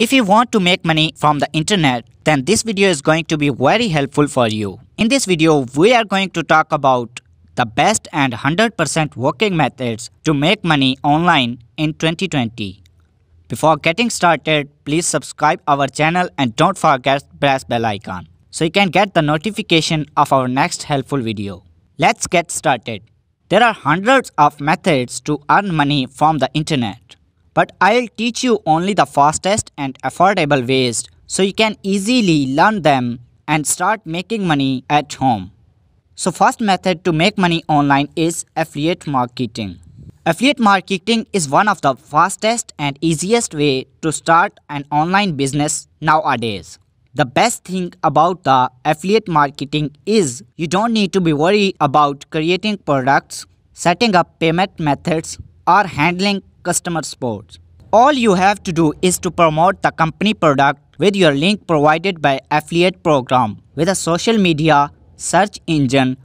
If you want to make money from the internet, then this video is going to be very helpful for you. In this video, we are going to talk about the best and 100% working methods to make money online in 2020. Before getting started, please subscribe our channel and don't forget to press bell icon so you can get the notification of our next helpful video. Let's get started. There are hundreds of methods to earn money from the internet, but I'll teach you only the fastest and affordable ways so you can easily learn them and start making money at home. So first method to make money online is affiliate marketing. Affiliate marketing is one of the fastest and easiest way to start an online business nowadays. The best thing about the affiliate marketing is you don't need to be worried about creating products, setting up payment methods, or handling customer support. All you have to do is to promote the company product with your link provided by affiliate program with a social media, search engine,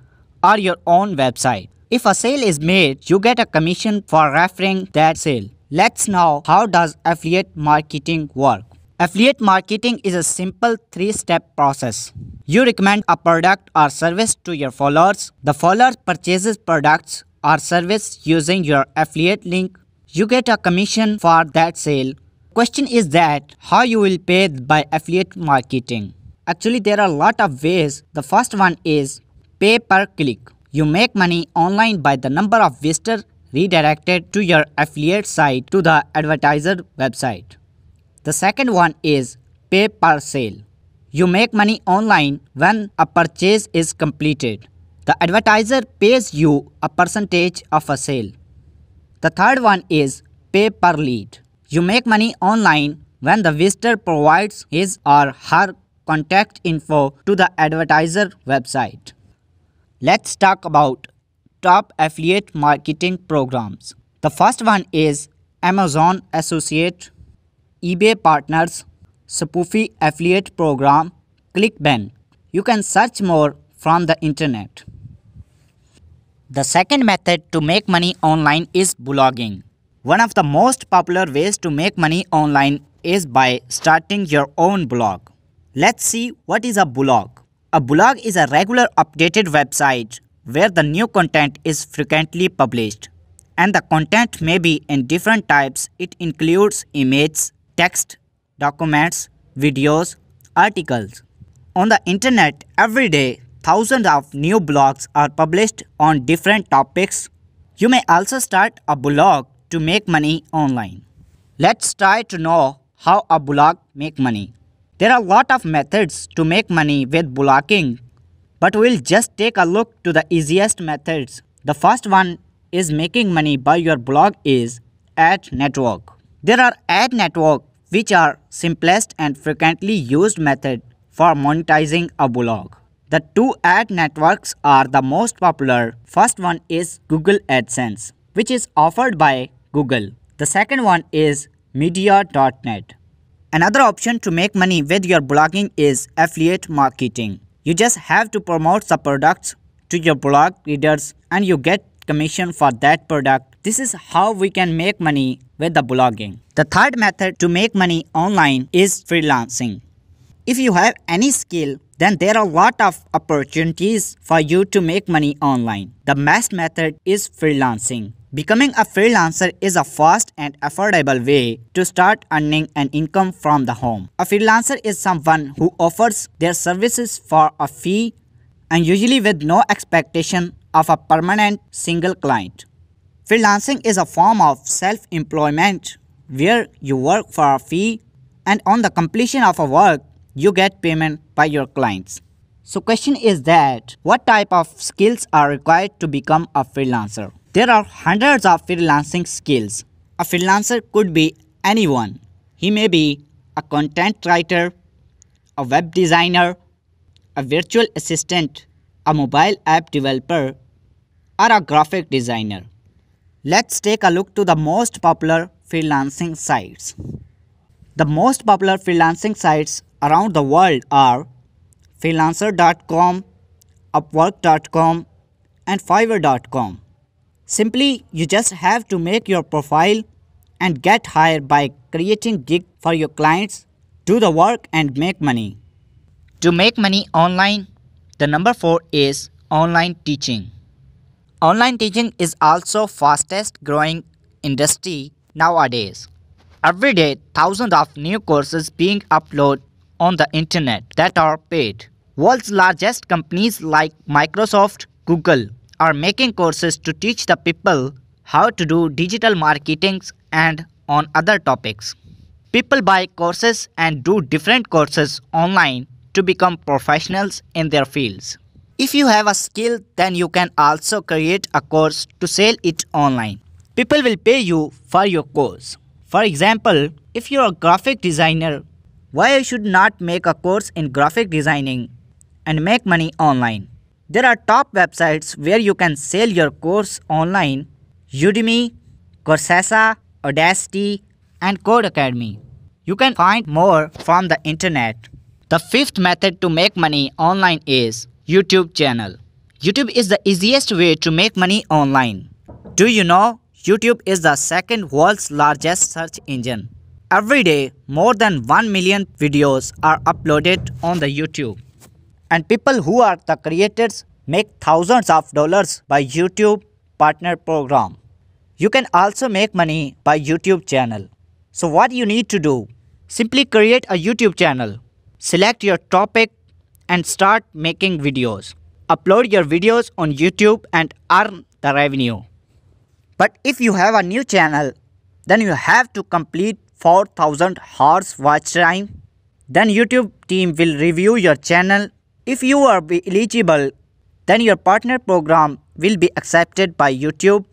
or your own website. If a sale is made, you get a commission for referring that sale. Let's know how does affiliate marketing work. Affiliate marketing is a simple 3-step process. You recommend a product or service to your followers. The follower purchases products or service using your affiliate link. You get a commission for that sale. Question is that how you will pay by affiliate marketing. Actually, there are a lot of ways. The first one is pay per click. You make money online by the number of visitors redirected to your affiliate site to the advertiser website. The second one is pay per sale. You make money online when a purchase is completed. The advertiser pays you a percentage of a sale. The third one is pay per lead. You make money online when the visitor provides his or her contact info to the advertiser website. Let's talk about top affiliate marketing programs. The first one is Amazon Associate, eBay Partners, Spoofy Affiliate Program, ClickBank. You can search more from the internet. The second method to make money online is blogging. One of the most popular ways to make money online is by starting your own blog. Let's see what is a blog. A blog is a regular updated website where the new content is frequently published. And the content may be in different types. It includes images, text, documents, videos, articles. On the internet, every day, thousands of new blogs are published on different topics. You may also start a blog to make money online. Let's try to know how a blog makes money. There are a lot of methods to make money with blogging, but we'll just take a look to the easiest methods. The first one is making money by your blog is ad network. There are ad network which are simplest and frequently used method for monetizing a blog. The two ad networks are the most popular. First one is Google AdSense, which is offered by Google. The second one is media.net. Another option to make money with your blogging is affiliate marketing. You just have to promote the products to your blog readers and you get commission for that product. This is how we can make money with the blogging. The third method to make money online is freelancing. If you have any skill, then there are a lot of opportunities for you to make money online. The best method is freelancing. Becoming a freelancer is a fast and affordable way to start earning an income from the home. A freelancer is someone who offers their services for a fee and usually with no expectation of a permanent single client. Freelancing is a form of self-employment where you work for a fee and on the completion of a work, you get payment by your clients. So question is that what type of skills are required to become a freelancer? There are hundreds of freelancing skills. A freelancer could be anyone. He may be a content writer, a web designer, a virtual assistant, a mobile app developer, or a graphic designer. Let's take a look to the most popular freelancing sites. The most popular freelancing sites around the world are freelancer.com, upwork.com, and fiverr.com. Simply, you just have to make your profile and get hired by creating gigs for your clients. Do the work and make money. To make money online, the number 4 is online teaching. Online teaching is also fastest growing industry nowadays. Every day, thousands of new courses being uploaded on the internet that are paid. World's largest companies like Microsoft, Google are making courses to teach the people how to do digital marketing and on other topics. People buy courses and do different courses online to become professionals in their fields. If you have a skill, then you can also create a course to sell it online. People will pay you for your course. For example, if you are a graphic designer, why you should not make a course in graphic designing and make money online? There are top websites where you can sell your course online: Udemy, Coursera, Audacity, and Code Academy. You can find more from the internet. The fifth method to make money online is YouTube channel. YouTube is the easiest way to make money online. Do you know YouTube is the second world's largest search engine? Every day, more than 1 million videos are uploaded on the YouTube. And people who are the creators make thousands of dollars by YouTube partner program. You can also make money by YouTube channel. So what you need to do? Simply create a YouTube channel. Select your topic and start making videos. Upload your videos on YouTube and earn the revenue. But if you have a new channel, then you have to complete 4,000 hours watch time. Then YouTube team will review your channel. If you are eligible, then your partner program will be accepted by YouTube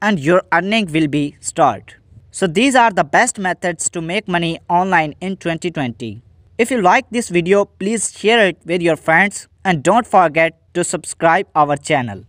and your earning will be start. So these are the best methods to make money online in 2020. If you like this video, please share it with your friends and don't forget to subscribe our channel.